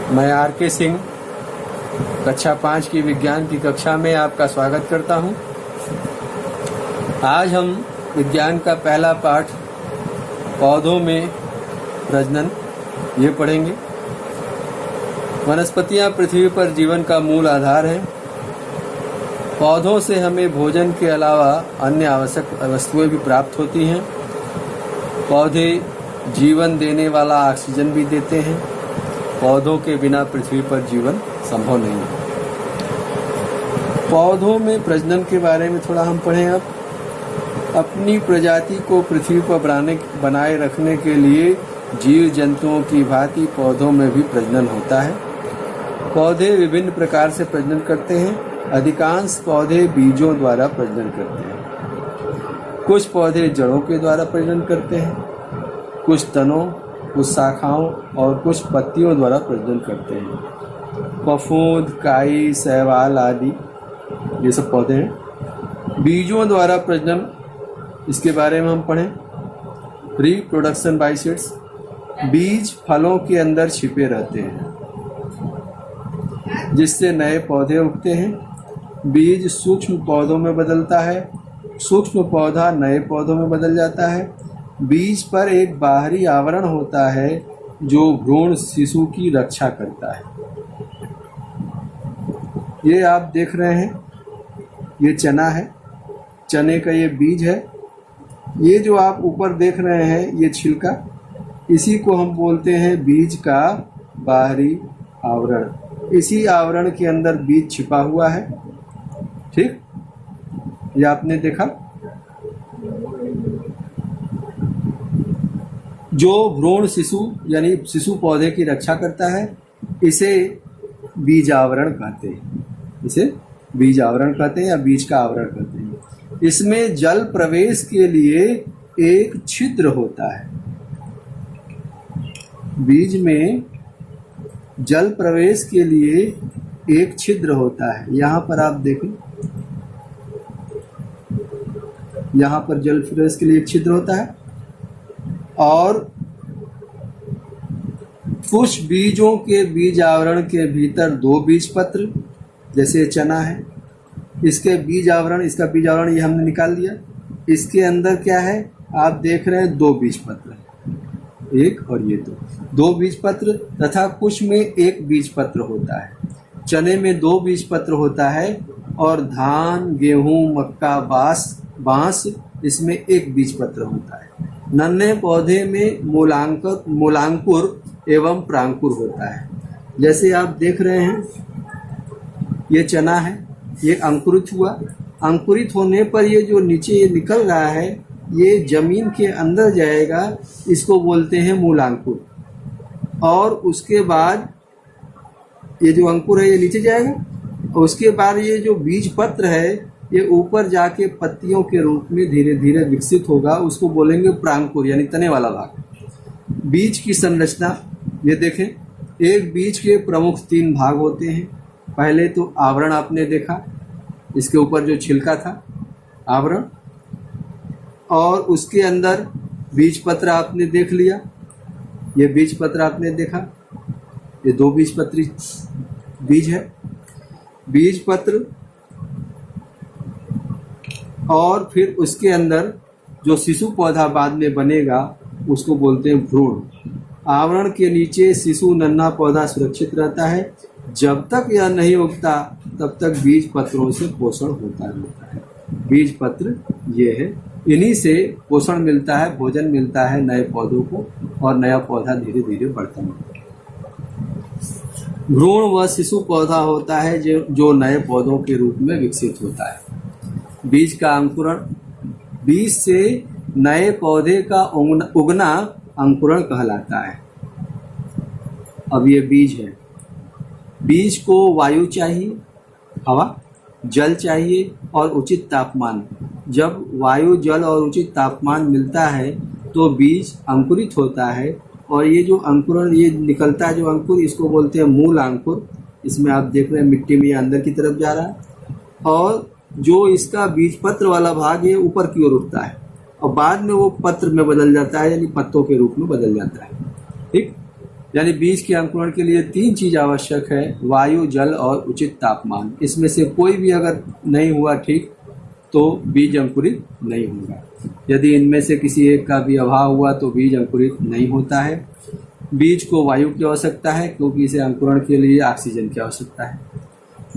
मैं आर.के. सिंह कक्षा 5 की विज्ञान की कक्षा में आपका स्वागत करता हूं। आज हम विज्ञान का पहला पाठ पौधों में प्रजनन ये पढ़ेंगे। वनस्पतियां पृथ्वी पर जीवन का मूल आधार हैं। पौधों से हमें भोजन के अलावा अन्य आवश्यक वस्तुएं भी प्राप्त होती हैं। पौधे जीवन देने वाला ऑक्सीजन भी देते हैं। पौधों के बिना पृथ्वी पर जीवन संभव नहीं है। पौधों में प्रजनन के बारे में थोड़ा हम पढ़ें। अब अपनी प्रजाति को पृथ्वी पर बनाए रखने के लिए जीव जंतुओं की भांति पौधों में भी प्रजनन होता है। पौधे विभिन्न प्रकार से प्रजनन करते हैं। अधिकांश पौधे बीजों द्वारा प्रजनन करते हैं। कुछ पौधे जड़ों के द्वारा प्रजनन करते हैं, कुछ तनों, कुछ शाखाओं और कुछ पत्तियों द्वारा प्रजनन करते हैं। फफूंद, काई, शैवाल आदि ये सब पौधे हैं। बीजों द्वारा प्रजनन, इसके बारे में हम पढ़ें। Reproduction by seeds. बीज फलों के अंदर छिपे रहते हैं जिससे नए पौधे उगते हैं। बीज सूक्ष्म पौधों में बदलता है। सूक्ष्म पौधा नए पौधों में बदल जाता है। बीज पर एक बाहरी आवरण होता है जो भ्रूण शिशु की रक्षा करता है। ये आप देख रहे हैं, ये चना है। चने का ये बीज है। ये जो आप ऊपर देख रहे हैं ये छिलका, इसी को हम बोलते हैं बीज का बाहरी आवरण। इसी आवरण के अंदर बीज छिपा हुआ है। ठीक, ये आपने देखा। जो भ्रूण शिशु यानी शिशु पौधे की रक्षा करता है, इसे बीज आवरण कहते हैं। इसे बीज आवरण कहते हैं या बीज का आवरण कहते हैं। इसमें जल प्रवेश के लिए एक छिद्र होता है। बीज में जल प्रवेश के लिए एक छिद्र होता है। यहाँ पर आप देखें, यहाँ पर जल प्रवेश के लिए एक छिद्र होता है। और कुछ बीजों के बीज आवरण के भीतर दो बीज पत्र, जैसे चना है, इसके बीज आवरण, इसका बीज आवरण ये हमने निकाल दिया। इसके अंदर क्या है, आप देख रहे हैं दो बीज पत्र, एक और ये दो बीज पत्र, तथा कुछ में एक बीज पत्र होता है। चने में दो बीज पत्र होता है और धान, गेहूं, मक्का, बांस इसमें एक बीज पत्र होता है। नन्हे पौधे में मूलांकुर एवं प्रांकुर होता है। जैसे आप देख रहे हैं, ये चना है, ये अंकुरित हुआ। अंकुरित होने पर ये जो नीचे निकल रहा है ये जमीन के अंदर जाएगा, इसको बोलते हैं मूलांकुर। और उसके बाद ये जो अंकुर है ये नीचे जाएगा और उसके बाद ये जो बीज पत्र है ये ऊपर जाके पत्तियों के रूप में धीरे धीरे विकसित होगा, उसको बोलेंगे प्रांकुर यानी तने वाला भाग। बीज की संरचना ये देखें, एक बीज के प्रमुख 3 भाग होते हैं। पहले तो आवरण आपने देखा, इसके ऊपर जो छिलका था आवरण, और उसके अंदर बीज पत्र आपने देख लिया। ये बीज पत्र आपने देखा, ये 2 बीज पत्री बीज है। बीज पत्र और फिर उसके अंदर जो शिशु पौधा बाद में बनेगा उसको बोलते हैं भ्रूण। आवरण के नीचे शिशु नन्हा पौधा सुरक्षित रहता है। जब तक यह नहीं उगता तब तक बीज पत्रों से पोषण होता रहता है। बीज पत्र ये है, इन्हीं से पोषण मिलता है, भोजन मिलता है नए पौधों को, और नया पौधा धीरे धीरे बढ़ता है। भ्रूण व शिशु पौधा होता है जो नए पौधों के रूप में विकसित होता है। बीज का अंकुरण, बीज से नए पौधे का उगना अंकुरण कहलाता है। अब ये बीज है। बीज को वायु चाहिए, हवा, जल चाहिए और उचित तापमान। जब वायु, जल और उचित तापमान मिलता है तो बीज अंकुरित होता है। और ये जो अंकुरण, ये निकलता है जो अंकुर, इसको बोलते हैं मूल अंकुर। इसमें आप देख रहे हैं मिट्टी में अंदर की तरफ जा रहा है। और जो इसका बीज पत्र वाला भाग है ऊपर की ओर उठता है और बाद में वो पत्र में बदल जाता है, यानी पत्तों के रूप में बदल जाता है। ठीक, यानी बीज के अंकुरण के लिए 3 चीज आवश्यक है, वायु, जल और उचित तापमान। इसमें से कोई भी अगर नहीं हुआ ठीक तो बीज अंकुरित नहीं होगा। यदि इनमें से किसी एक का भी अभाव हुआ तो बीज अंकुरित नहीं होता है। बीज को वायु की आवश्यकता है क्योंकि इसे अंकुरण के लिए ऑक्सीजन की आवश्यकता है।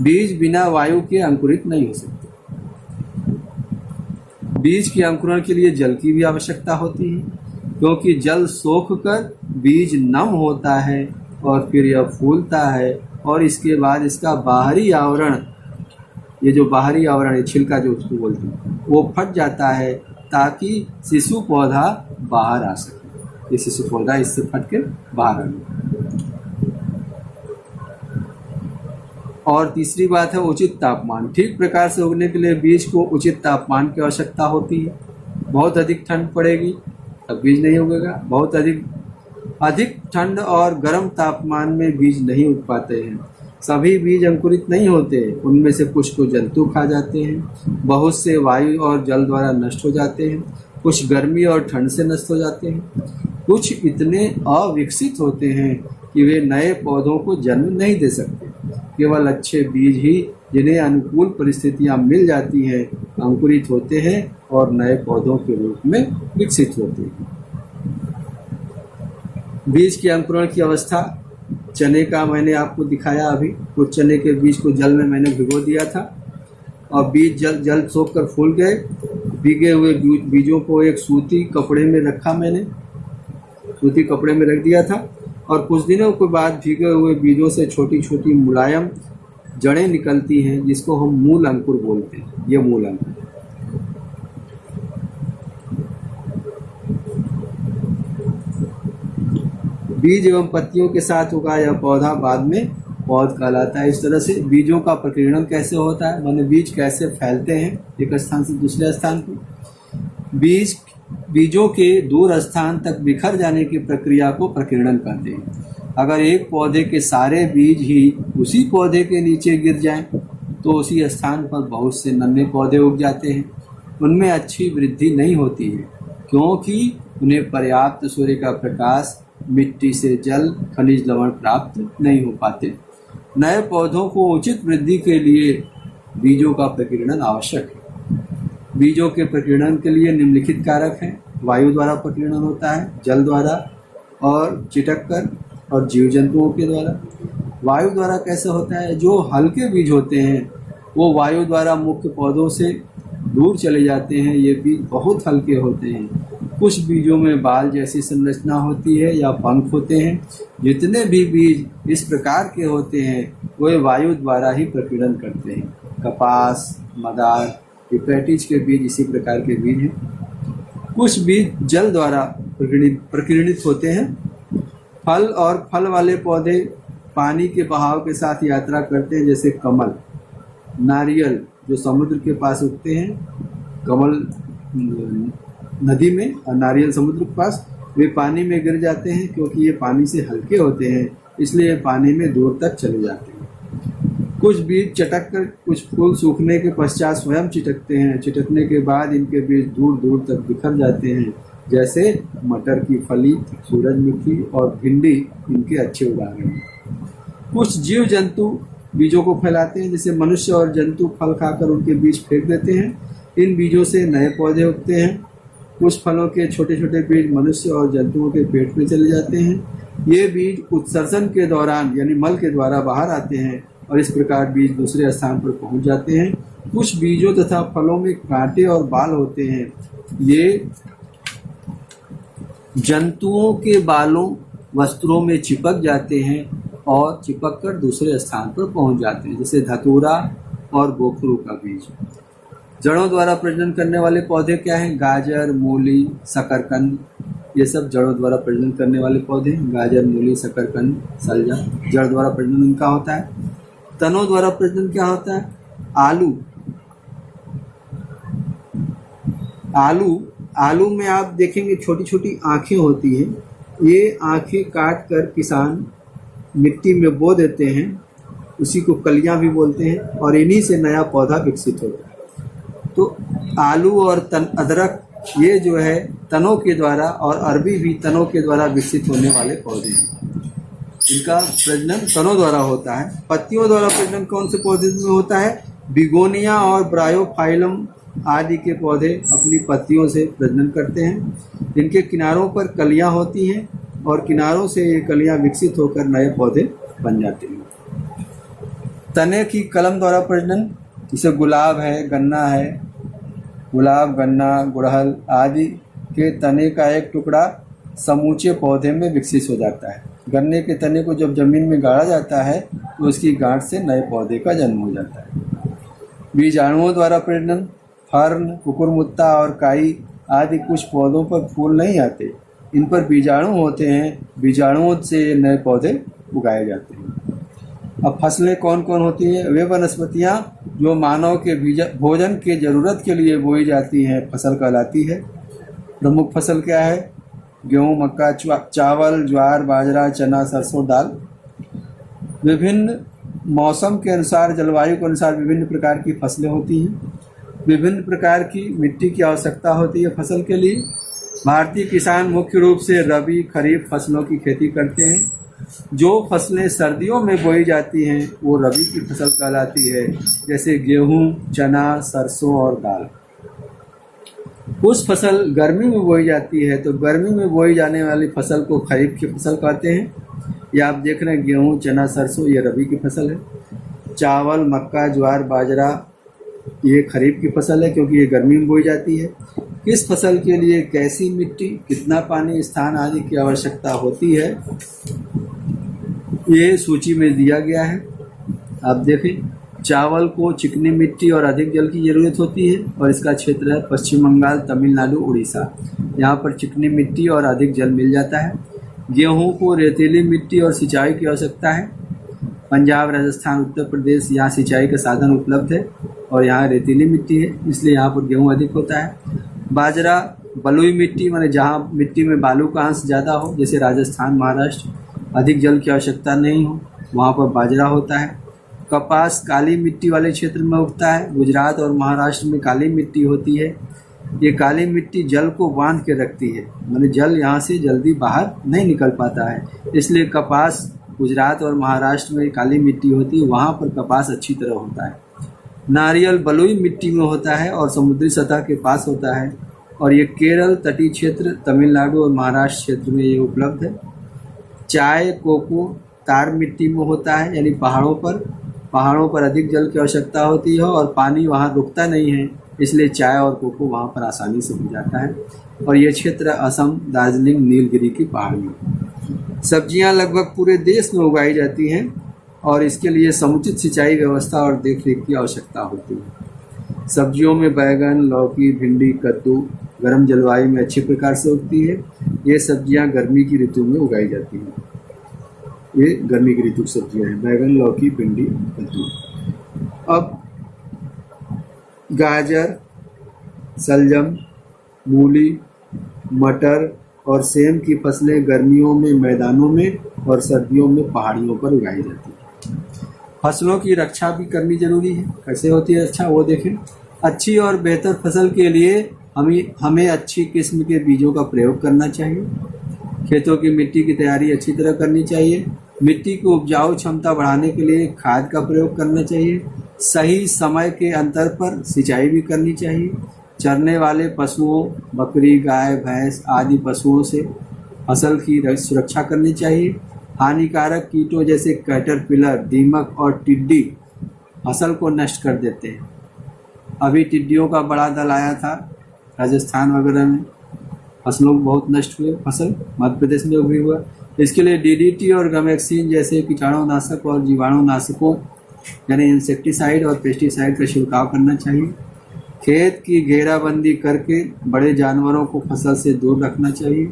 बीज बिना वायु के अंकुरित नहीं हो सकते। बीज के अंकुरण के लिए जल की भी आवश्यकता होती है क्योंकि जल सोख कर बीज नम होता है और फिर यह फूलता है और इसके बाद इसका बाहरी आवरण, ये जो बाहरी आवरण है छिलका जो उसको बोलते हैं, वो फट जाता है ताकि शिशु पौधा बाहर आ सके। ये शिशु पौधा इससे फट के बाहर आ गया। और तीसरी बात है उचित तापमान। ठीक प्रकार से उगने के लिए बीज को उचित तापमान की आवश्यकता होती है। बहुत अधिक ठंड पड़ेगी तब बीज नहीं उगेगा। बहुत अधिक ठंड और गर्म तापमान में बीज नहीं उग पाते हैं। सभी बीज अंकुरित नहीं होते, उनमें से कुछ को जंतु खा जाते हैं, बहुत से वायु और जल द्वारा नष्ट हो जाते हैं, कुछ गर्मी और ठंड से नष्ट हो जाते हैं, कुछ इतने अविकसित होते हैं कि वे नए पौधों को जन्म नहीं दे सकते। केवल अच्छे बीज ही जिन्हें अनुकूल परिस्थितियां मिल जाती हैं अंकुरित होते हैं और नए पौधों के रूप में विकसित होते हैं। बीज के अंकुरण की अवस्था, चने का मैंने आपको दिखाया अभी। कुछ चने के बीज को जल में मैंने भिगो दिया था और बीज जल सोख कर फूल गए। भीगे हुए बीजों को एक सूती कपड़े में रखा, मैंने सूती कपड़े में रख दिया था और कुछ दिनों के बाद भीगे हुए बीजों से छोटी छोटी मुलायम जड़ें निकलती हैं जिसको हम मूल अंकुर बोलते हैं। ये मूल अंकुर। बीज एवं पत्तियों के साथ उगा यह पौधा बाद में पौध कहलाता है। इस तरह से बीजों का प्रकीर्णन कैसे होता है, माने बीज कैसे फैलते हैं एक स्थान से दूसरे स्थान पर। बीजों के दूर स्थान तक बिखर जाने की प्रक्रिया को प्रकीर्णन कहते हैं। अगर एक पौधे के सारे बीज ही उसी पौधे के नीचे गिर जाएं तो उसी स्थान पर बहुत से नन्हे पौधे उग जाते हैं। उनमें अच्छी वृद्धि नहीं होती है क्योंकि उन्हें पर्याप्त सूर्य का प्रकाश, मिट्टी से जल, खनिज लवण प्राप्त नहीं हो पाते। नए पौधों को उचित वृद्धि के लिए बीजों का प्रकीर्णन आवश्यक है। बीजों के प्रकीर्णन के लिए निम्नलिखित कारक हैं। वायु द्वारा प्रकीर्णन होता है, जल द्वारा और चिटक कर और जीव जंतुओं के द्वारा। वायु द्वारा कैसे होता है, जो हल्के बीज होते हैं वो वायु द्वारा मुख्य पौधों से दूर चले जाते हैं। ये बीज बहुत हल्के होते हैं। कुछ बीजों में बाल जैसी संरचना होती है या पंख होते हैं। जितने भी बीज इस प्रकार के होते हैं वे वायु द्वारा ही प्रकीर्णन करते हैं। कपास, मदार, यूपैटिज के बीज इसी प्रकार के बीज हैं। कुछ बीज जल द्वारा प्रकीर्णित होते हैं। फल और फल वाले पौधे पानी के बहाव के साथ यात्रा करते हैं, जैसे कमल, नारियल जो समुद्र के पास उगते हैं, कमल नदी में और नारियल समुद्र के पास, वे पानी में गिर जाते हैं क्योंकि ये पानी से हल्के होते हैं, इसलिए पानी में दूर तक चले जाते हैं। कुछ बीज चटक कर, कुछ फूल सूखने के पश्चात स्वयं चिटकते हैं। चिटकने के बाद इनके बीज दूर दूर तक बिखर जाते हैं, जैसे मटर की फली, सूरजमुखी और भिंडी इनके अच्छे उदाहरण हैं। कुछ जीव जंतु बीजों को फैलाते हैं, जैसे मनुष्य और जंतु फल खाकर उनके बीज फेंक देते हैं। इन बीजों से नए पौधे उगते हैं। कुछ फलों के छोटे छोटे बीज मनुष्य और जंतुओं के पेट में चले जाते हैं। ये बीज उत्सर्जन के दौरान यानी मल के द्वारा बाहर आते हैं और इस प्रकार बीज दूसरे स्थान पर पहुंच जाते हैं। कुछ बीजों तथा फलों में कांटे और बाल होते हैं। ये जंतुओं के बालों वस्त्रों में चिपक जाते हैं और चिपक कर दूसरे स्थान पर पहुंच जाते हैं, जैसे धतूरा और गोखरू का बीज। जड़ों द्वारा प्रजनन करने वाले पौधे क्या हैं? गाजर, मूली, शकरकंद, ये सब जड़ों द्वारा प्रजनन करने वाले पौधे। गाजर, मूली, शकरकंद, सलजा जड़ द्वारा प्रजनन इनका होता है। तनों द्वारा प्रजनन क्या होता है? आलू में आप देखेंगे छोटी छोटी आँखें होती हैं। ये आँखें काट कर किसान मिट्टी में बो देते हैं, उसी को कलियां भी बोलते हैं, और इन्हीं से नया पौधा विकसित होता है। तो आलू और अदरक ये जो है तनों के द्वारा, और अरबी भी तनों के द्वारा विकसित होने वाले पौधे हैं। इनका प्रजनन तनों द्वारा होता है। पत्तियों द्वारा प्रजनन कौन से पौधे में होता है? बिगोनिया और ब्रायोफाइलम आदि के पौधे अपनी पत्तियों से प्रजनन करते हैं। इनके किनारों पर कलियां होती हैं और किनारों से ये कलियां विकसित होकर नए पौधे बन जाते हैं। तने की कलम द्वारा प्रजनन, जैसे गुलाब है, गन्ना है, गुलाब, गन्ना, गुड़हल आदि के तने का एक टुकड़ा समूचे पौधे में विकसित हो जाता है। गन्ने के तने को जब जमीन में गाड़ा जाता है तो उसकी गांठ से नए पौधे का जन्म हो जाता है। बीजाणुओं द्वारा प्रजनन, फर्न, कुकुरमुत्ता और काई आदि कुछ पौधों पर फूल नहीं आते, इन पर बीजाणु होते हैं। बीजाणुओं से नए पौधे उगाए जाते हैं। अब फसलें कौन कौन होती हैं? वे वनस्पतियाँ जो मानव के भोजन के ज़रूरत के लिए बोई जाती हैं फसल कहलाती है। प्रमुख फसल क्या है? गेहूँ, मक्का, चावल, ज्वार, बाजरा, चना, सरसों, दाल। विभिन्न मौसम के अनुसार, जलवायु के अनुसार विभिन्न प्रकार की फसलें होती हैं। विभिन्न प्रकार की मिट्टी की आवश्यकता होती है फसल के लिए। भारतीय किसान मुख्य रूप से रबी, खरीफ फसलों की खेती करते हैं। जो फसलें सर्दियों में बोई जाती हैं वो रबी की फसल कहलाती है, जैसे गेहूँ, चना, सरसों और दाल। कुछ फसल गर्मी में बोई जाती है तो गर्मी में बोई जाने वाली फसल को खरीफ की फसल कहते हैं। ये आप देख रहे हैं गेहूँ, चना, सरसों, ये रबी की फसल है। चावल, मक्का, ज्वार, बाजरा ये खरीफ की फसल है क्योंकि ये गर्मी में बोई जाती है। किस फसल के लिए कैसी मिट्टी, कितना पानी, स्थान आदि की आवश्यकता होती है ये सूची में दिया गया है। आप देखें, चावल को चिकनी मिट्टी और अधिक जल की ज़रूरत होती है और इसका क्षेत्र है पश्चिम बंगाल, तमिलनाडु, उड़ीसा। यहाँ पर चिकनी मिट्टी और अधिक जल मिल जाता है। गेहूँ को रेतीली मिट्टी और सिंचाई की आवश्यकता है। पंजाब, राजस्थान, उत्तर प्रदेश यहाँ सिंचाई का साधन उपलब्ध है और यहाँ रेतीली मिट्टी है, इसलिए यहाँ पर गेहूँ अधिक होता है। बाजरा बलुई मिट्टी, माने जहाँ मिट्टी में बालू का अंश ज़्यादा हो, जैसे राजस्थान, महाराष्ट्र, अधिक जल की आवश्यकता नहीं हो, वहाँ पर बाजरा होता है। कपास काली मिट्टी वाले क्षेत्र में उगता है। गुजरात और महाराष्ट्र में काली मिट्टी होती है। ये काली मिट्टी जल को बांध के रखती है, माने जल यहाँ से जल्दी बाहर नहीं निकल पाता है, इसलिए कपास गुजरात और महाराष्ट्र में काली मिट्टी होती है, वहाँ पर कपास अच्छी तरह होता है। नारियल बलुई मिट्टी में होता है और समुद्री सतह के पास होता है और ये केरल, तटीय क्षेत्र, तमिलनाडु और महाराष्ट्र क्षेत्र में ये उपलब्ध है। चाय, कोको तार मिट्टी में होता है, यानी पहाड़ों पर अधिक जल की आवश्यकता होती है और पानी वहाँ रुकता नहीं है, इसलिए चाय और कोको वहाँ पर आसानी से हो जाता है। और ये क्षेत्र असम, दार्जिलिंग, नीलगिरी की पहाड़ियों। सब्जियाँ लगभग पूरे देश में उगाई जाती हैं और इसके लिए समुचित सिंचाई व्यवस्था और देखरेख की आवश्यकता होती है। सब्जियों में बैगन, लौकी, भिंडी, कद्दू गर्म जलवायु में अच्छी प्रकार से उगती है। ये सब्जियां गर्मी की ऋतु में उगाई जाती हैं। ये गर्मी की ऋतु की सब्जियां हैं, बैगन, लौकी, भिंडी, कद्दू। अब गाजर, शलजम, मूली, मटर और सेम की फसलें गर्मियों में मैदानों में और सर्दियों में पहाड़ियों पर उगाई जाती हैं। फसलों की रक्षा भी करनी जरूरी है। कैसे होती है रक्षा, वो देखें। अच्छी और बेहतर फसल के लिए हमें अच्छी किस्म के बीजों का प्रयोग करना चाहिए। खेतों की मिट्टी की तैयारी अच्छी तरह करनी चाहिए। मिट्टी की उपजाऊ क्षमता बढ़ाने के लिए खाद का प्रयोग करना चाहिए। सही समय के अंतर पर सिंचाई भी करनी चाहिए। चरने वाले पशुओं, बकरी, गाय, भैंस आदि पशुओं से फसल की सुरक्षा करनी चाहिए। हानिकारक कीटों जैसे कैटरपिलर, दीमक और टिड्डी फसल को नष्ट कर देते हैं। अभी टिड्डियों का बड़ा दल आया था राजस्थान वगैरह में, फसलों को बहुत नष्ट हुए। फसल मध्य प्रदेश में भी हुआ। इसके लिए डीडीटी और गैमेक्सिन जैसे कीटाणुनाशक और जीवाणुनाशकों यानी इंसेक्टिसाइड और पेस्टिसाइड का छिड़काव करना चाहिए। खेत की घेराबंदी करके बड़े जानवरों को फसल से दूर रखना चाहिए।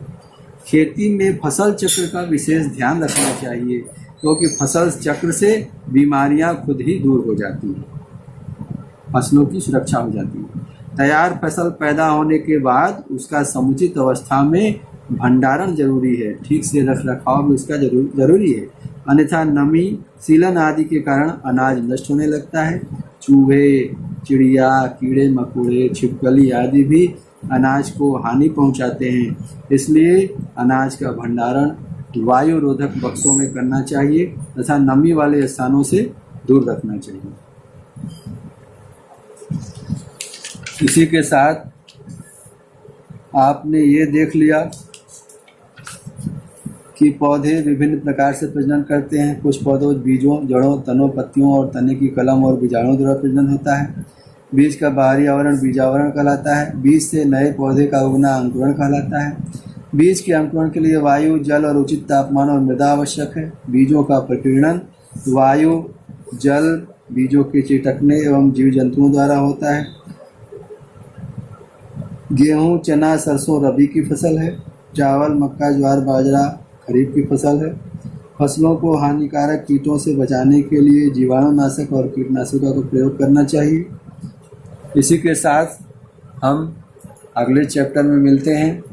खेती में फसल चक्र का विशेष ध्यान रखना चाहिए क्योंकि फसल चक्र से बीमारियां खुद ही दूर हो जाती हैं, फसलों की सुरक्षा हो जाती है। तैयार फसल पैदा होने के बाद उसका समुचित अवस्था में भंडारण जरूरी है। ठीक से रख रखाव भी उसका जरूरी है, अन्यथा नमी, सीलन आदि के कारण अनाज नष्ट होने लगता है। चूहे, चिड़िया, कीड़े मकोड़े, छिपकली आदि भी अनाज को हानि पहुंचाते हैं। इसलिए अनाज का भंडारण वायु रोधक बक्सों में करना चाहिए तथा नमी वाले स्थानों से दूर रखना चाहिए। इसी के साथ आपने ये देख लिया कि पौधे विभिन्न प्रकार से प्रजनन करते हैं। कुछ पौधों बीजों, जड़ों, तनों, पत्तियों और तने की कलम और बीजाणुओं द्वारा प्रजनन होता है। बीज का बाहरी आवरण बीजावरण कहलाता है। बीज से नए पौधे का उगना अंकुरण कहलाता है। बीज के अंकुरण के लिए वायु, जल और उचित तापमान और मृदा आवश्यक है। बीजों का प्रकीर्णन वायु, जल, बीजों के चिटकने एवं जीव जंतुओं द्वारा होता है। गेहूं, चना, सरसों रबी की फसल है। चावल, मक्का, ज्वार, बाजरा खरीफ की फसल है। फसलों को हानिकारक कीटों से बचाने के लिए जीवाणुनाशक और कीटनाशकों का प्रयोग करना चाहिए। इसी के साथ हम अगले चैप्टर में मिलते हैं।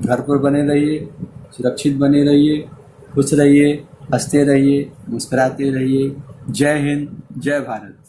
घर पर बने रहिए, सुरक्षित बने रहिए, खुश रहिए, हंसते रहिए, मुस्कुराते रहिए। जय हिंद, जय भारत।